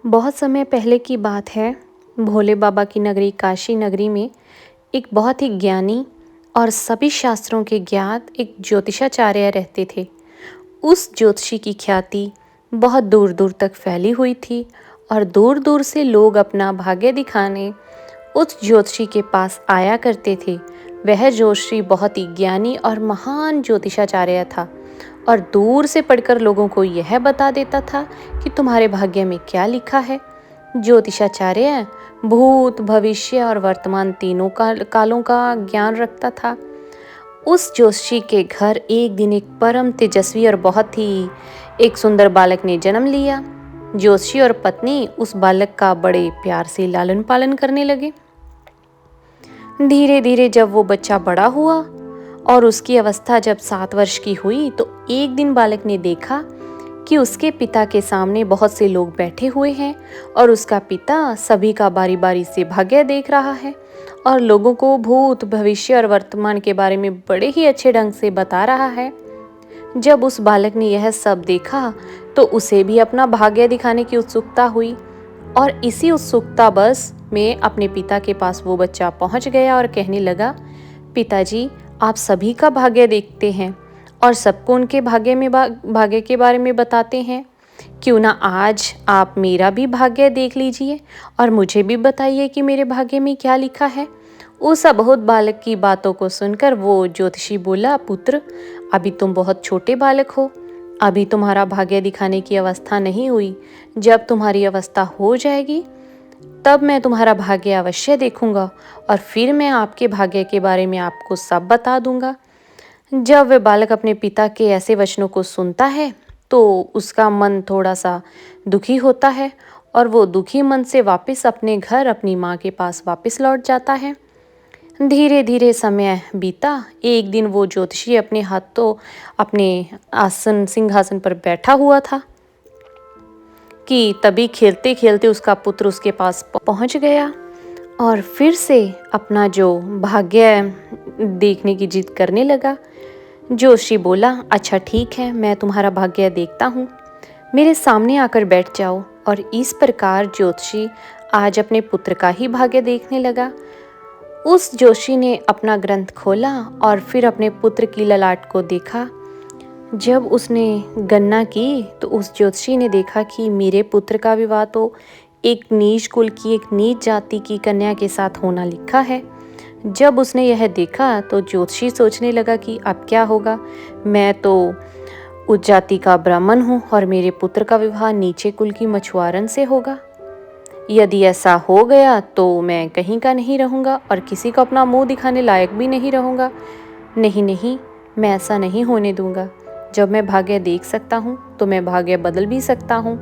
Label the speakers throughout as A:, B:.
A: बहुत समय पहले की बात है। भोले बाबा की नगरी काशी नगरी में एक बहुत ही ज्ञानी और सभी शास्त्रों के ज्ञात एक ज्योतिषाचार्य रहते थे। उस ज्योतिषी की ख्याति बहुत दूर दूर तक फैली हुई थी और दूर दूर से लोग अपना भाग्य दिखाने उस ज्योतिषी के पास आया करते थे। वह ज्योतिषी बहुत ही ज्ञानी और महान ज्योतिषाचार्य था और दूर से पढ़कर लोगों को यह बता देता था कि तुम्हारे भाग्य में क्या लिखा है। ज्योतिषाचार्य भूत भविष्य और वर्तमान तीनों कालों का ज्ञान रखता था। उस ज्योतिषी के घर एक दिन एक परम तेजस्वी और बहुत ही एक सुंदर बालक ने जन्म लिया। ज्योतिषी और पत्नी उस बालक का बड़े प्यार से लालन पालन करने लगे। धीरे धीरे जब वो बच्चा बड़ा हुआ और उसकी अवस्था जब 7 वर्ष की हुई तो एक दिन बालक ने देखा कि उसके पिता के सामने बहुत से लोग बैठे हुए हैं और उसका पिता सभी का बारी बारी से भाग्य देख रहा है और लोगों को भूत भविष्य और वर्तमान के बारे में बड़े ही अच्छे ढंग से बता रहा है। जब उस बालक ने यह सब देखा तो उसे भी अपना भाग्य दिखाने की उत्सुकता हुई और इसी उत्सुकता बस में अपने पिता के पास वो बच्चा पहुंच गया और कहने लगा, पिताजी आप सभी का भाग्य देखते हैं और सबको उनके भाग्य के बारे में बताते हैं। क्यों ना आज आप मेरा भी भाग्य देख लीजिए और मुझे भी बताइए कि मेरे भाग्य में क्या लिखा है। उस अबोध बालक की बातों को सुनकर वो ज्योतिषी बोला, पुत्र अभी तुम बहुत छोटे बालक हो, अभी तुम्हारा भाग्य दिखाने की अवस्था नहीं हुई। जब तुम्हारी अवस्था हो जाएगी तब मैं तुम्हारा भाग्य अवश्य देखूंगा और फिर मैं आपके भाग्य के बारे में आपको सब बता दूंगा। जब वह बालक अपने पिता के ऐसे वचनों को सुनता है तो उसका मन थोड़ा सा दुखी होता है और वो दुखी मन से वापस अपने घर अपनी माँ के पास वापस लौट जाता है। धीरे धीरे समय बीता। एक दिन वो ज्योतिषी अपने हाथों अपने आसन सिंहासन पर बैठा हुआ था कि तभी खेलते खेलते उसका पुत्र उसके पास पहुंच गया और फिर से अपना जो भाग्य देखने की जिद करने लगा। जोशी बोला, अच्छा ठीक है, मैं तुम्हारा भाग्य देखता हूँ, मेरे सामने आकर बैठ जाओ। और इस प्रकार ज्योतिषी आज अपने पुत्र का ही भाग्य देखने लगा। उस जोशी ने अपना ग्रंथ खोला और फिर अपने पुत्र की ललाट को देखा। जब उसने गणना की तो उस ज्योतिषी ने देखा कि मेरे पुत्र का विवाह तो एक नीच कुल की एक नीच जाति की कन्या के साथ होना लिखा है। जब उसने यह देखा तो ज्योतिषी सोचने लगा कि अब क्या होगा, मैं तो उच्च जाति का ब्राह्मण हूँ और मेरे पुत्र का विवाह नीचे कुल की मछुआरन से होगा। यदि ऐसा हो गया तो मैं कहीं का नहीं रहूँगा और किसी को अपना मुंह दिखाने लायक भी नहीं रहूँगा। नहीं नहीं, मैं ऐसा नहीं होने दूंगा। जब मैं भाग्य देख सकता हूँ तो मैं भाग्य बदल भी सकता हूँ।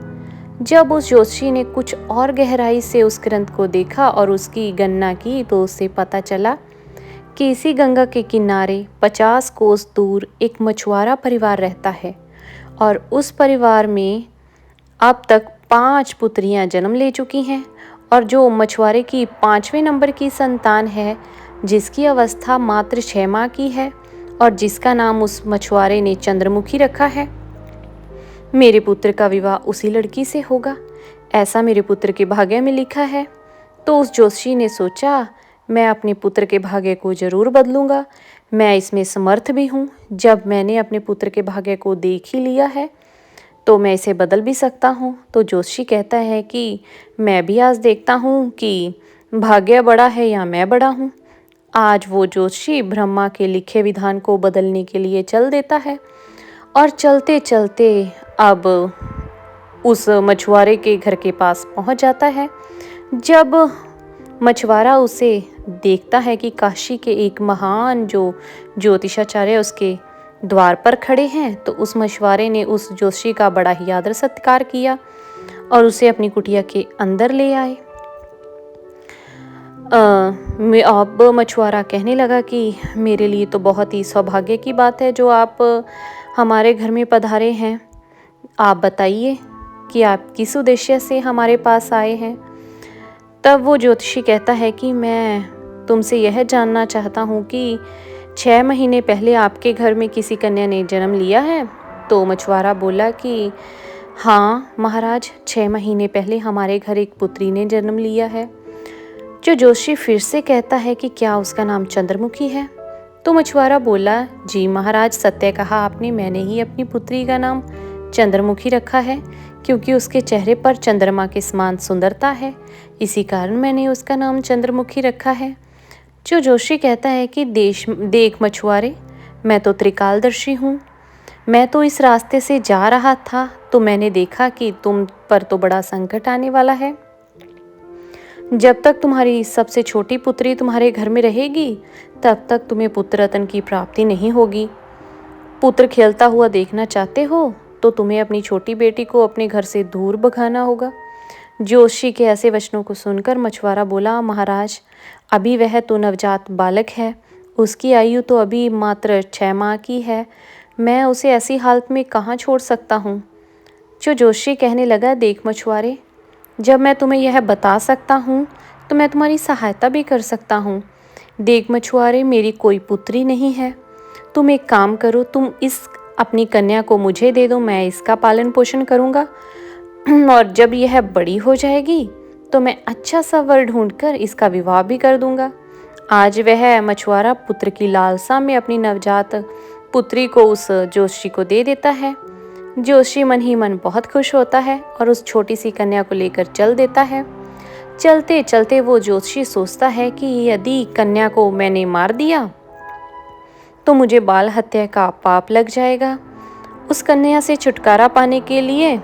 A: जब उस ज्योतिषी ने कुछ और गहराई से उस ग्रंथ को देखा और उसकी गणना की तो उससे पता चला कि इसी गंगा के किनारे 50 कोस दूर एक मछुआरा परिवार रहता है और उस परिवार में अब तक 5 पुत्रियां जन्म ले चुकी हैं और जो मछुआरे की 5वें नंबर की संतान है जिसकी अवस्था मात्र 6 माह की है और जिसका नाम उस मछुआरे ने चंद्रमुखी रखा है, मेरे पुत्र का विवाह उसी लड़की से होगा, ऐसा मेरे पुत्र के भाग्य में लिखा है। तो उस ज्योतिषी ने सोचा, मैं अपने पुत्र के भाग्य को जरूर बदलूंगा, मैं इसमें समर्थ भी हूँ। जब मैंने अपने पुत्र के भाग्य को देख ही लिया है तो मैं इसे बदल भी सकता हूँ। तो ज्योतिषी कहता है कि मैं भी आज देखता हूँ कि भाग्य बड़ा है या मैं बड़ा हूँ। आज वो ज्योतिषी ब्रह्मा के लिखे विधान को बदलने के लिए चल देता है और चलते चलते अब उस मछुआरे के घर के पास पहुंच जाता है। जब मछुआरा उसे देखता है कि काशी के एक महान जो ज्योतिषाचार्य उसके द्वार पर खड़े हैं तो उस मछुआरे ने उस ज्योतिषी का बड़ा ही आदर सत्कार किया और उसे अपनी कुटिया के अंदर ले आए। अब मछुआरा कहने लगा कि मेरे लिए तो बहुत ही सौभाग्य की बात है जो आप हमारे घर में पधारे हैं। आप बताइए कि आप किस उद्देश्य से हमारे पास आए हैं। तब वो ज्योतिषी कहता है कि मैं तुमसे यह जानना चाहता हूँ कि 6 महीने पहले आपके घर में किसी कन्या ने जन्म लिया है। तो मछुआरा बोला कि हाँ महाराज, 6 महीने पहले हमारे घर एक पुत्री ने जन्म लिया है। जो जोशी फिर से कहता है कि क्या उसका नाम चंद्रमुखी है? तो मछुआरा बोला, जी महाराज, सत्य कहा आपने, मैंने ही अपनी पुत्री का नाम चंद्रमुखी रखा है, क्योंकि उसके चेहरे पर चंद्रमा के समान सुंदरता है, इसी कारण मैंने उसका नाम चंद्रमुखी रखा है। जो जोशी कहता है कि देख मछुआरे, मैं तो त्रिकालदर्शी हूँ। मैं तो इस रास्ते से जा रहा था तो मैंने देखा कि तुम पर तो बड़ा संकट आने वाला है। जब तक तुम्हारी सबसे छोटी पुत्री तुम्हारे घर में रहेगी, तब तक तुम्हें पुत्र रत्न की प्राप्ति नहीं होगी। पुत्र खेलता हुआ देखना चाहते हो तो तुम्हें अपनी छोटी बेटी को अपने घर से दूर भगाना होगा। जोशी के ऐसे वचनों को सुनकर मछुआरा बोला, महाराज, अभी वह तो नवजात बालक है, उसकी आयु तो अभी मात्र 6 माह की है, मैं उसे ऐसी हालत में कहाँ छोड़ सकता हूँ। जो जोशी कहने लगा, देख मछुआरे, जब मैं तुम्हें यह बता सकता हूँ तो मैं तुम्हारी सहायता भी कर सकता हूँ। देख मछुआरे, मेरी कोई पुत्री नहीं है। तुम एक काम करो, तुम इस अपनी कन्या को मुझे दे दो, मैं इसका पालन पोषण करूँगा और जब यह बड़ी हो जाएगी तो मैं अच्छा सा वर ढूंढकर इसका विवाह भी कर दूंगा। आज वह मछुआरा पुत्र की लालसा में अपनी नवजात पुत्री को उस जोशी को दे देता है। जोशी मन ही मन बहुत खुश होता है और उस छोटी सी कन्या को लेकर चल देता है। चलते चलते वो जोशी सोचता है कि यदि कन्या को मैंने मार दिया तो मुझे बाल हत्या का पाप लग जाएगा। उस कन्या से छुटकारा पाने के लिए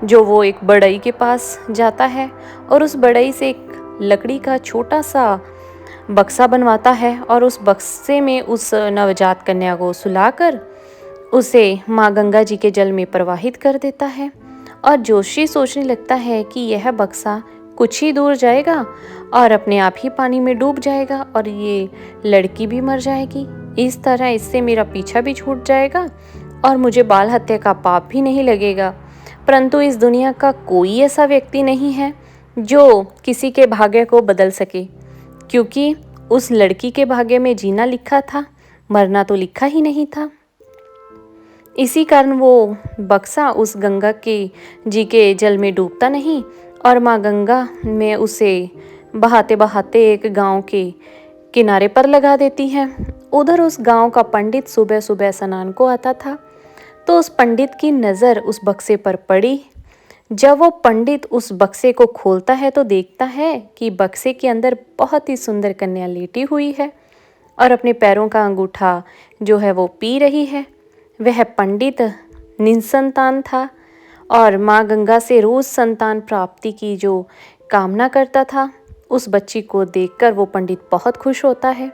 A: जो वो एक बढ़ई के पास जाता है और उस बढ़ई से एक लकड़ी का छोटा सा बक्सा बनवाता है और उस बक्से में उस नवजात कन्या को सुलाकर उसे माँ गंगा जी के जल में प्रवाहित कर देता है। और जोशी सोचने लगता है कि यह बक्सा कुछ ही दूर जाएगा और अपने आप ही पानी में डूब जाएगा और ये लड़की भी मर जाएगी। इस तरह इससे मेरा पीछा भी छूट जाएगा और मुझे बाल हत्या का पाप भी नहीं लगेगा। परंतु इस दुनिया का कोई ऐसा व्यक्ति नहीं है जो किसी के भाग्य को बदल सके, क्योंकि उस लड़की के भाग्य में जीना लिखा था, मरना तो लिखा ही नहीं था। इसी कारण वो बक्सा उस गंगा के जी के जल में डूबता नहीं और माँ गंगा में उसे बहाते बहाते एक गांव के किनारे पर लगा देती है। उधर उस गांव का पंडित सुबह सुबह स्नान को आता था, तो उस पंडित की नज़र उस बक्से पर पड़ी। जब वो पंडित उस बक्से को खोलता है तो देखता है कि बक्से के अंदर बहुत ही सुंदर कन्या लेटी हुई है और अपने पैरों का अंगूठा जो है वो पी रही है। वह पंडित निसंतान था और माँ गंगा से रोज संतान प्राप्ति की जो कामना करता था। उस बच्ची को देखकर वो पंडित बहुत खुश होता है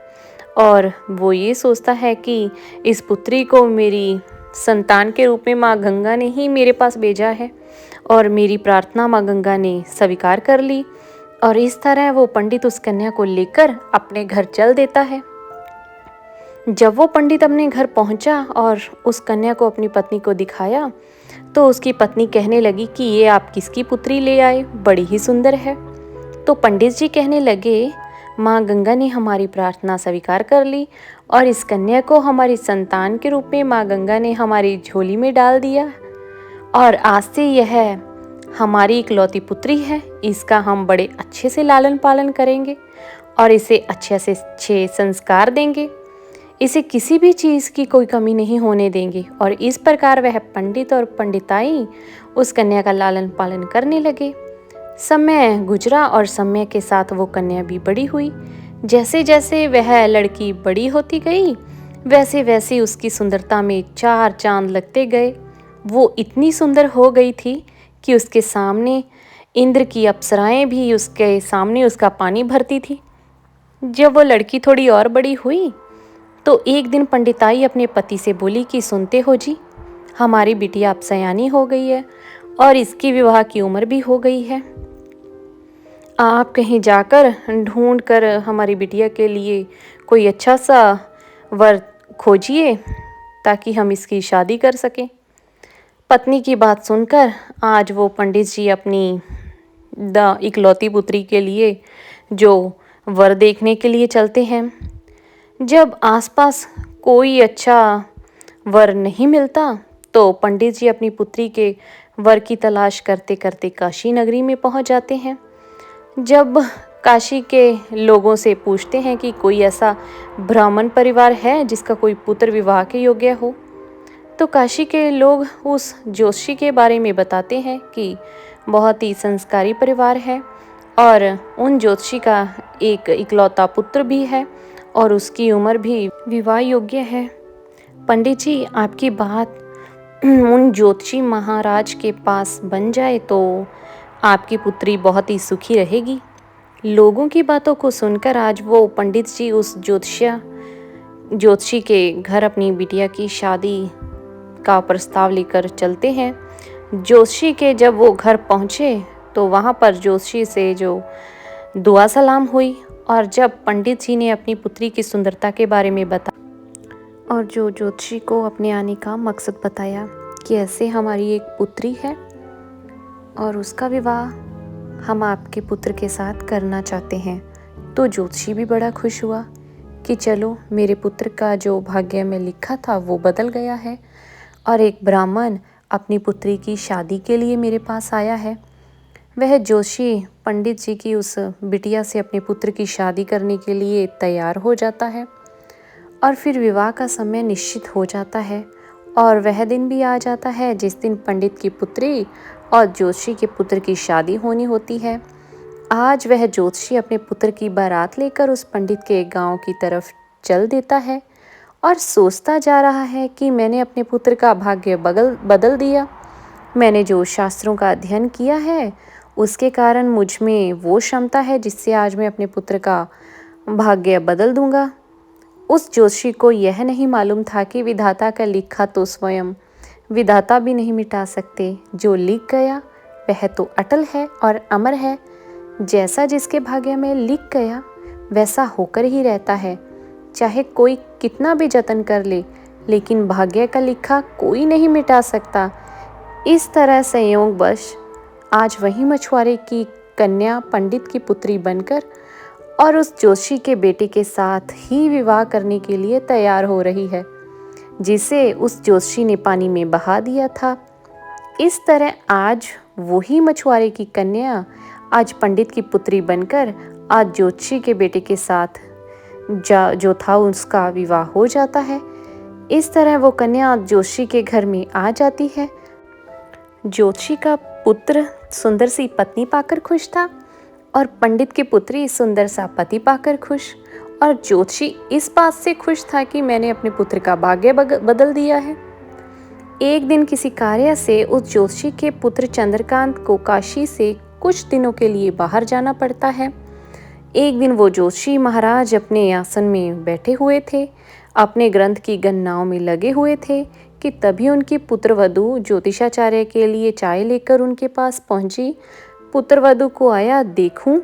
A: और वो ये सोचता है कि इस पुत्री को मेरी संतान के रूप में माँ गंगा ने ही मेरे पास भेजा है और मेरी प्रार्थना माँ गंगा ने स्वीकार कर ली। और इस तरह वो पंडित उस कन्या को लेकर अपने घर चल देता है। जब वो पंडित अपने घर पहुंचा और उस कन्या को अपनी पत्नी को दिखाया तो उसकी पत्नी कहने लगी कि ये आप किसकी पुत्री ले आए, बड़ी ही सुंदर है। तो पंडित जी कहने लगे, माँ गंगा ने हमारी प्रार्थना स्वीकार कर ली और इस कन्या को हमारी संतान के रूप में माँ गंगा ने हमारी झोली में डाल दिया और आज से यह हमारी इकलौती पुत्री है। इसका हम बड़े अच्छे से लालन पालन करेंगे और इसे अच्छे से अच्छे संस्कार देंगे, इसे किसी भी चीज़ की कोई कमी नहीं होने देंगे। और इस प्रकार वह पंडित और पंडिताई उस कन्या का लालन पालन करने लगे। समय गुजरा और समय के साथ वो कन्या भी बड़ी हुई। जैसे जैसे वह लड़की बड़ी होती गई वैसे वैसे उसकी सुंदरता में 4 चांद लगते गए। वो इतनी सुंदर हो गई थी कि उसके सामने इंद्र की अप्सराएं भी उसके सामने उसका पानी भरती थी। जब वो लड़की थोड़ी और बड़ी हुई तो एक दिन पंडिताई अपने पति से बोली कि सुनते हो जी, हमारी बिटिया अब सयानी हो गई है और इसकी विवाह की उम्र भी हो गई है। आप कहीं जाकर ढूंढ कर हमारी बिटिया के लिए कोई अच्छा सा वर खोजिए ताकि हम इसकी शादी कर सकें। पत्नी की बात सुनकर आज वो पंडित जी अपनी इकलौती पुत्री के लिए जो वर देखने के लिए चलते हैं। जब आसपास कोई अच्छा वर नहीं मिलता तो पंडित जी अपनी पुत्री के वर की तलाश करते करते काशी नगरी में पहुंच जाते हैं। जब काशी के लोगों से पूछते हैं कि कोई ऐसा ब्राह्मण परिवार है जिसका कोई पुत्र विवाह के योग्य हो, तो काशी के लोग उस जोशी के बारे में बताते हैं कि बहुत ही संस्कारी परिवार है और उन ज्योतिषी का एक इकलौता पुत्र भी है और उसकी उम्र भी विवाह योग्य है। पंडित जी, आपकी बात उन ज्योतिषी महाराज के पास बन जाए तो आपकी पुत्री बहुत ही सुखी रहेगी। लोगों की बातों को सुनकर आज वो पंडित जी उस ज्योतिषी के घर अपनी बिटिया की शादी का प्रस्ताव लेकर चलते हैं। ज्योतिषी के जब वो घर पहुंचे तो वहाँ पर ज्योतिषी से जो दुआ सलाम हुई और जब पंडित जी ने अपनी पुत्री की सुंदरता के बारे में बताया और जो ज्योतिषी को अपने आने का मकसद बताया कि ऐसे हमारी एक पुत्री है और उसका विवाह हम आपके पुत्र के साथ करना चाहते हैं, तो ज्योतिषी भी बड़ा खुश हुआ कि चलो मेरे पुत्र का जो भाग्य में लिखा था वो बदल गया है और एक ब्राह्मण अपनी पुत्री की शादी के लिए मेरे पास आया है। वह जोशी पंडित जी की उस बिटिया से अपने पुत्र की शादी करने के लिए तैयार हो जाता है और फिर विवाह का समय निश्चित हो जाता है और वह दिन भी आ जाता है जिस दिन पंडित की पुत्री और ज्योतिषी के पुत्र की शादी होनी होती है। आज वह ज्योतिषी अपने पुत्र की बारात लेकर उस पंडित के गांव की तरफ चल देता है और सोचता जा रहा है कि मैंने अपने पुत्र का भाग्य बदल दिया। मैंने जो शास्त्रों का अध्ययन किया है उसके कारण मुझ में वो क्षमता है जिससे आज मैं अपने पुत्र का भाग्य बदल दूंगा। उस ज्योतिषी को यह नहीं मालूम था कि विधाता का लिखा तो स्वयं विधाता भी नहीं मिटा सकते। जो लिख गया वह तो अटल है और अमर है। जैसा जिसके भाग्य में लिख गया वैसा होकर ही रहता है, चाहे कोई कितना भी जतन कर ले, लेकिन भाग्य का लिखा कोई नहीं मिटा सकता। इस तरह संयोगवश आज वही मछुआरे की कन्या पंडित की पुत्री बनकर और उस जोशी के बेटे के साथ ही विवाह करने के लिए तैयार हो रही है, जिसे उस जोशी ने पानी में बहा दिया था। इस तरह आज वही मछुआरे की कन्या आज पंडित की पुत्री बनकर आज जोशी के बेटे के साथ जो था उसका विवाह हो जाता है। इस तरह वो कन्या जोशी के घर में आ जाती है। जोशी का पुत्र सुंदर सी पत्नी पाकर खुश था और पंडित की पुत्री सुंदर सा पति पाकर खुश, और जोशी इस बात से खुश था कि मैंने अपने पुत्र का भाग्य बदल दिया है। एक दिन किसी कार्य से उस जोशी के पुत्र चंद्रकांत को काशी से कुछ दिनों के लिए बाहर जाना पड़ता है। एक दिन वो जोशी महाराज अपने आसन में बैठे हुए थे, अपने ग्रंथ की गणनाओं में लगे हुए थे कि तभी उनकी पुत्रवधू ज्योतिषाचार्य के लिए चाय लेकर उनके पास पहुंची। पुत्रवधू को आया देखूं,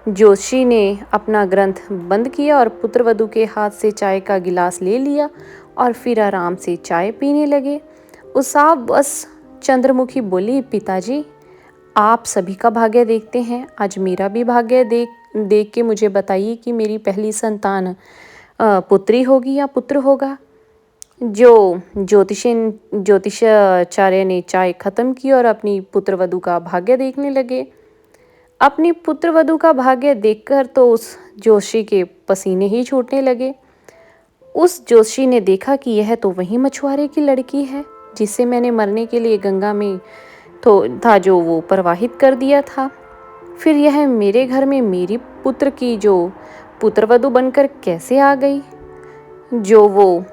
A: जोशी ने अपना ग्रंथ बंद किया और पुत्रवधू के हाथ से चाय का गिलास ले लिया और फिर आराम से चाय पीने लगे। उस बस चंद्रमुखी बोली, पिताजी आप सभी का भाग्य देखते हैं, आज मेरा भी भाग्य देख के मुझे बताइए कि मेरी पहली संतान पुत्री होगी या पुत्र होगा। जो ज्योतिषाचार्य ने चाय खत्म की और अपनी पुत्रवधू का भाग्य देखने लगे। अपनी पुत्रवधू का भाग्य देखकर तो उस जोशी के पसीने ही छूटने लगे। उस जोशी ने देखा कि यह तो वही मछुआरे की लड़की है जिसे मैंने मरने के लिए गंगा में था जो वो प्रवाहित कर दिया था। फिर यह मेरे घर में मेरी पुत्र की जो पुत्रवधू बनकर कैसे आ गई। जो वो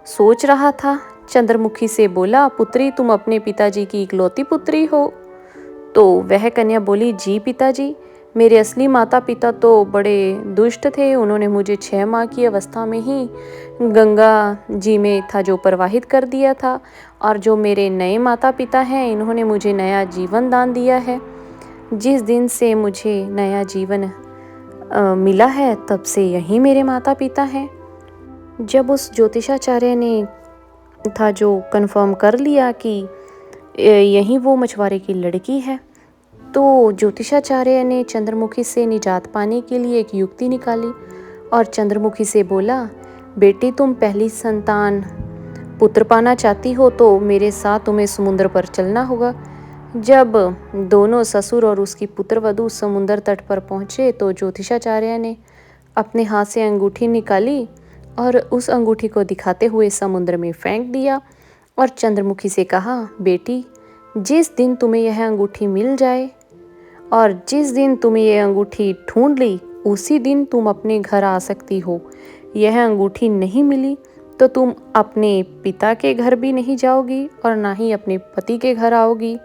A: सोच रहा था, चंद्रमुखी से बोला, पुत्री तुम अपने पिताजी की इकलौती पुत्री हो। तो वह कन्या बोली, जी पिताजी, मेरे असली माता पिता तो बड़े दुष्ट थे, उन्होंने मुझे 6 माह की अवस्था में ही गंगा जी में था जो प्रवाहित कर दिया था, और जो मेरे नए माता पिता हैं इन्होंने मुझे नया जीवन दान दिया है। जिस दिन से मुझे नया जीवन मिला है तब से यही मेरे माता पिता हैं। जब उस ज्योतिषाचार्य ने था जो कंफर्म कर लिया कि यही वो मछुआरे की लड़की है, तो ज्योतिषाचार्य ने चंद्रमुखी से निजात पाने के लिए एक युक्ति निकाली और चंद्रमुखी से बोला, बेटी तुम पहली संतान पुत्र पाना चाहती हो तो मेरे साथ तुम्हें समुद्र पर चलना होगा। जब दोनों ससुर और उसकी पुत्रवधू समुद्र तट पर पहुँचे तो ज्योतिषाचार्य ने अपने हाथ से अंगूठी निकाली और उस अंगूठी को दिखाते हुए समुद्र में फेंक दिया और चंद्रमुखी से कहा, बेटी, जिस दिन तुम्हें यह अंगूठी मिल जाए और जिस दिन तुम्हें यह अंगूठी ढूंढ ली उसी दिन तुम अपने घर आ सकती हो। यह अंगूठी नहीं मिली तो तुम अपने पिता के घर भी नहीं जाओगी और ना ही अपने पति के घर आओगी।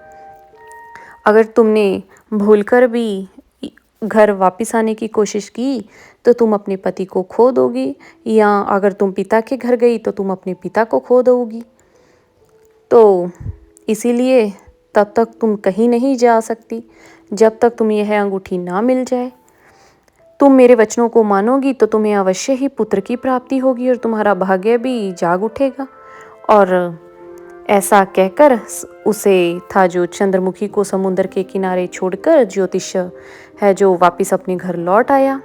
A: अगर तुमने भूलकर भी घर वापस आने की कोशिश की तो तुम अपने पति को खो दोगी, या अगर तुम पिता के घर गई तो तुम अपने पिता को खो दोगी। तो इसीलिए तब तक तुम कहीं नहीं जा सकती जब तक तुम्हें यह अंगूठी ना मिल जाए। तुम मेरे वचनों को मानोगी तो तुम्हें अवश्य ही पुत्र की प्राप्ति होगी और तुम्हारा भाग्य भी जाग उठेगा। और ऐसा कहकर उसे था जो चंद्रमुखी को समुद्र के किनारे छोड़कर ज्योतिष है जो वापस अपने घर लौट आया।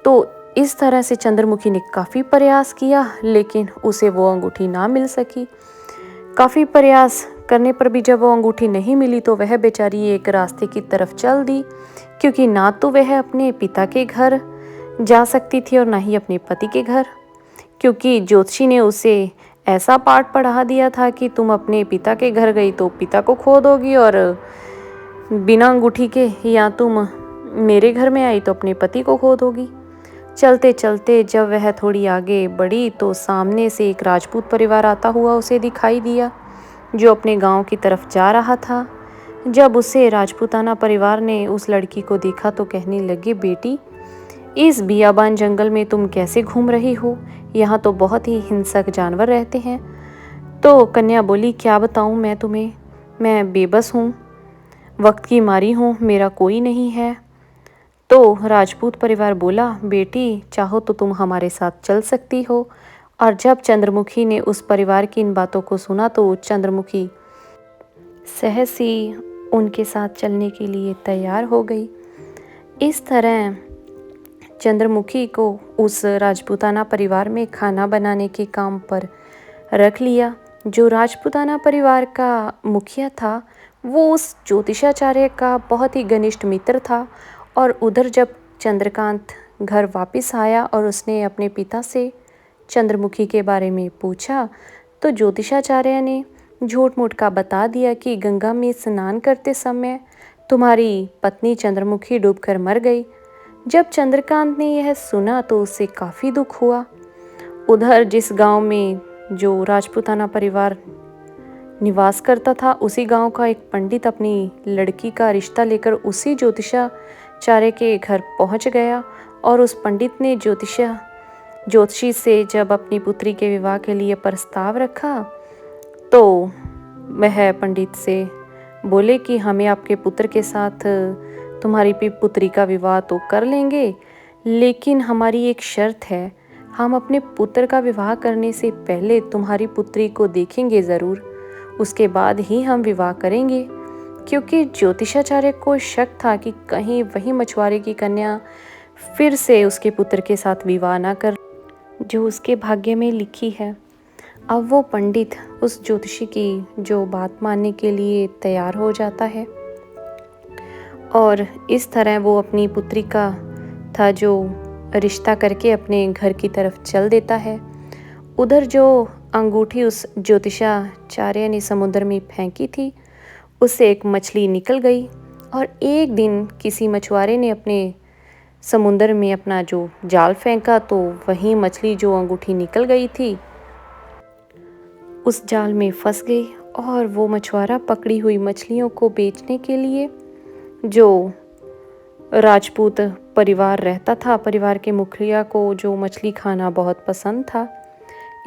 A: तो इस तरह से चंद्रमुखी ने काफ़ी प्रयास किया लेकिन उसे वो अंगूठी ना मिल सकी। काफ़ी प्रयास करने पर भी जब वो अंगूठी नहीं मिली तो वह बेचारी एक रास्ते की तरफ चल दी, क्योंकि ना तो वह अपने पिता के घर जा सकती थी और ना ही अपने पति के घर, क्योंकि ज्योतिषी ने उसे ऐसा पाठ पढ़ा दिया था कि तुम अपने पिता के घर गई तो पिता को खो दोगी और बिना अंगूठी के, या तुम मेरे घर में आई तो अपने पति को खो दोगी। चलते चलते जब वह थोड़ी आगे बढ़ी तो सामने से एक राजपूत परिवार आता हुआ उसे दिखाई दिया जो अपने गांव की तरफ जा रहा था। जब उसे राजपूताना परिवार ने उस लड़की को देखा तो कहने लगे, बेटी, इस बियाबान जंगल में तुम कैसे घूम रही हो? यहाँ तो बहुत ही हिंसक जानवर रहते हैं। तो कन्या बोली, क्या बताऊँ मैं तुम्हें, मैं बेबस हूँ, वक्त की मारी हूँ, मेरा कोई नहीं है। तो राजपूत परिवार बोला, बेटी, चाहो तो तुम हमारे साथ चल सकती हो। और जब चंद्रमुखी ने उस परिवार की इन बातों को सुना तो चंद्रमुखी सहज ही उनके साथ चलने के लिए तैयार हो गई। इस तरह चंद्रमुखी को उस राजपूताना परिवार में खाना बनाने के काम पर रख लिया। जो राजपूताना परिवार का मुखिया था वो उस ज्योतिषाचार्य का बहुत ही घनिष्ठ मित्र था। और उधर जब चंद्रकांत घर वापस आया और उसने अपने पिता से चंद्रमुखी के बारे में पूछा तो ज्योतिषाचार्य ने झूठ मूठ का बता दिया कि गंगा में स्नान करते समय तुम्हारी पत्नी चंद्रमुखी डूबकर मर गई। जब चंद्रकांत ने यह सुना तो उसे काफ़ी दुख हुआ। उधर जिस गांव में जो राजपूताना परिवार निवास करता था उसी गांव का एक पंडित अपनी लड़की का रिश्ता लेकर उसी ज्योतिषाचार्य के घर पहुंच गया। और उस पंडित ने ज्योतिषी से जब अपनी पुत्री के विवाह के लिए प्रस्ताव रखा तो वह पंडित से बोले कि हमें आपके पुत्र के साथ तुम्हारी पुत्री का विवाह तो कर लेंगे, लेकिन हमारी एक शर्त है, हम अपने पुत्र का विवाह करने से पहले तुम्हारी पुत्री को देखेंगे ज़रूर, उसके बाद ही हम विवाह करेंगे। क्योंकि ज्योतिषाचार्य को शक था कि कहीं वही मछुआरे की कन्या फिर से उसके पुत्र के साथ विवाह ना कर जो उसके भाग्य में लिखी है। अब वो पंडित उस ज्योतिषी की जो बात मानने के लिए तैयार हो जाता है और इस तरह वो अपनी पुत्री का था जो रिश्ता करके अपने घर की तरफ चल देता है। उधर जो अंगूठी उस ज्योतिषाचार्य ने समुद्र में फेंकी थी उससे एक मछली निकल गई और एक दिन किसी मछुआरे ने अपने समुद्र में अपना जो जाल फेंका तो वही मछली जो अंगूठी निकल गई थी उस जाल में फंस गई। और वो मछुआरा पकड़ी हुई मछलियों को बेचने के लिए जो राजपूत परिवार रहता था, परिवार के मुखिया को जो मछली खाना बहुत पसंद था,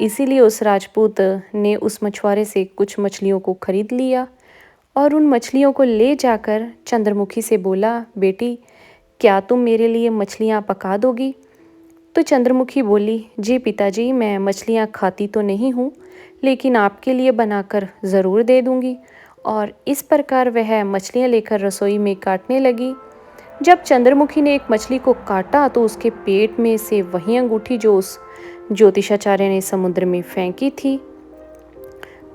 A: इसीलिए उस राजपूत ने उस मछुआरे से कुछ मछलियों को खरीद लिया और उन मछलियों को ले जाकर चंद्रमुखी से बोला, बेटी, क्या तुम मेरे लिए मछलियाँ पका दोगी? तो चंद्रमुखी बोली, जी पिताजी, मैं मछलियाँ खाती तो नहीं हूँ, लेकिन आपके लिए बनाकर ज़रूर दे दूँगी। और इस प्रकार वह मछलियाँ लेकर रसोई में काटने लगी। जब चंद्रमुखी ने एक मछली को काटा तो उसके पेट में से वही अंगूठी जो उस ज्योतिषाचार्य ने समुद्र में फेंकी थी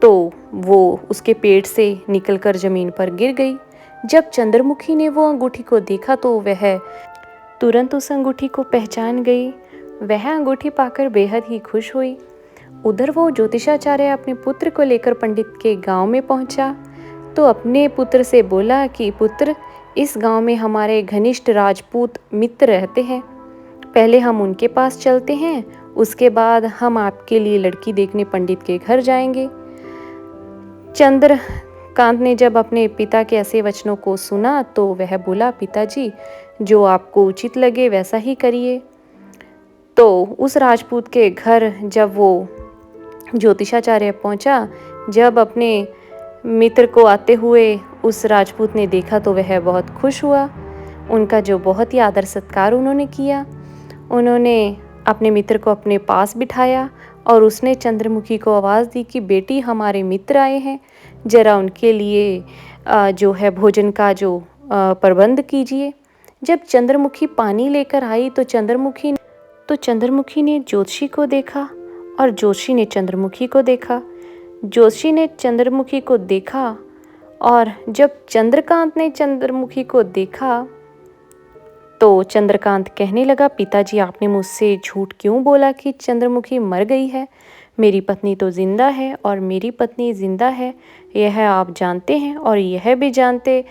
A: तो वो उसके पेट से निकलकर ज़मीन पर गिर गई। जब चंद्रमुखी ने वो अंगूठी को देखा तो वह तुरंत उस अंगूठी को पहचान गई। वह अंगूठी पाकर बेहद ही खुश हुई। उधर वो ज्योतिषाचार्य अपने पुत्र को लेकर पंडित के गांव में पहुंचा तो अपने पुत्र से बोला कि पुत्र, इस गांव में हमारे घनिष्ठ राजपूत मित्र रहते हैं, पहले हम उनके पास चलते हैं, उसके बाद हम आपके लिए लड़की देखने पंडित के घर जाएंगे। चंद्रकांत ने जब अपने पिता के ऐसे वचनों को सुना तो वह बोला, पिताजी, जो आपको उचित लगे वैसा ही करिए। तो उस राजपूत के घर जब वो ज्योतिषाचार्य पहुंचा, जब अपने मित्र को आते हुए उस राजपूत ने देखा तो वह बहुत खुश हुआ। उनका जो बहुत ही आदर सत्कार उन्होंने किया, उन्होंने अपने मित्र को अपने पास बिठाया और उसने चंद्रमुखी को आवाज़ दी कि बेटी, हमारे मित्र आए हैं, ज़रा उनके लिए जो है भोजन का जो प्रबंध कीजिए। जब चंद्रमुखी पानी लेकर आई तो चंद्रमुखी ने ज्योतिषी को देखा और ज्योतिषी ने चंद्रमुखी को देखा। ज्योतिषी ने चंद्रमुखी को देखा और जब चंद्रकांत ने चंद्रमुखी को देखा तो चंद्रकांत कहने लगा, पिताजी, आपने मुझसे झूठ क्यों बोला कि चंद्रमुखी मर गई है? मेरी पत्नी तो जिंदा है और मेरी पत्नी जिंदा है, यह आप जानते हैं, और यह भी जानते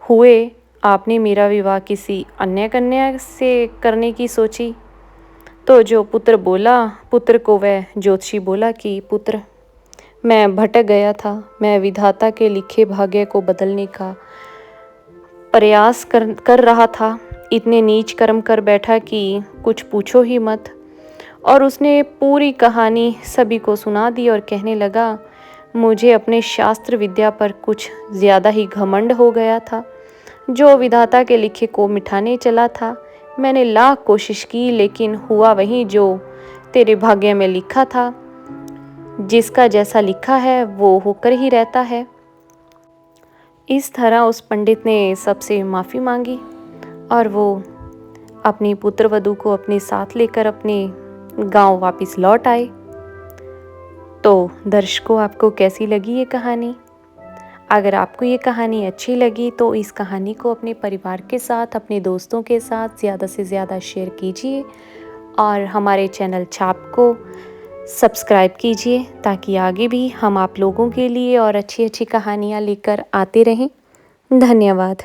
A: हुए आपने मेरा विवाह किसी अन्य कन्या से करने की सोची। तो जो पुत्र को वह ज्योतिषी बोला कि पुत्र, मैं भटक गया था, मैं विधाता के लिखे भाग्य को बदलने का प्रयास कर रहा था, इतने नीच कर्म कर बैठा कि कुछ पूछो ही मत। और उसने पूरी कहानी सभी को सुना दी और कहने लगा, मुझे अपने शास्त्र विद्या पर कुछ ज़्यादा ही घमंड हो गया था, जो विधाता के लिखे को मिटाने चला था। मैंने लाख कोशिश की लेकिन हुआ वही जो तेरे भाग्य में लिखा था, जिसका जैसा लिखा है वो होकर ही रहता है। इस तरह उस पंडित ने सबसे माफ़ी मांगी और वो अपनी पुत्रवधू को अपने साथ लेकर अपने गांव वापस लौट आए। तो दर्शकों, आपको कैसी लगी ये कहानी? अगर आपको ये कहानी अच्छी लगी तो इस कहानी को अपने परिवार के साथ, अपने दोस्तों के साथ ज़्यादा से ज़्यादा शेयर कीजिए और हमारे चैनल छाप को सब्सक्राइब कीजिए ताकि आगे भी हम आप लोगों के लिए और अच्छी अच्छी कहानियाँ लेकर आते रहें। धन्यवाद।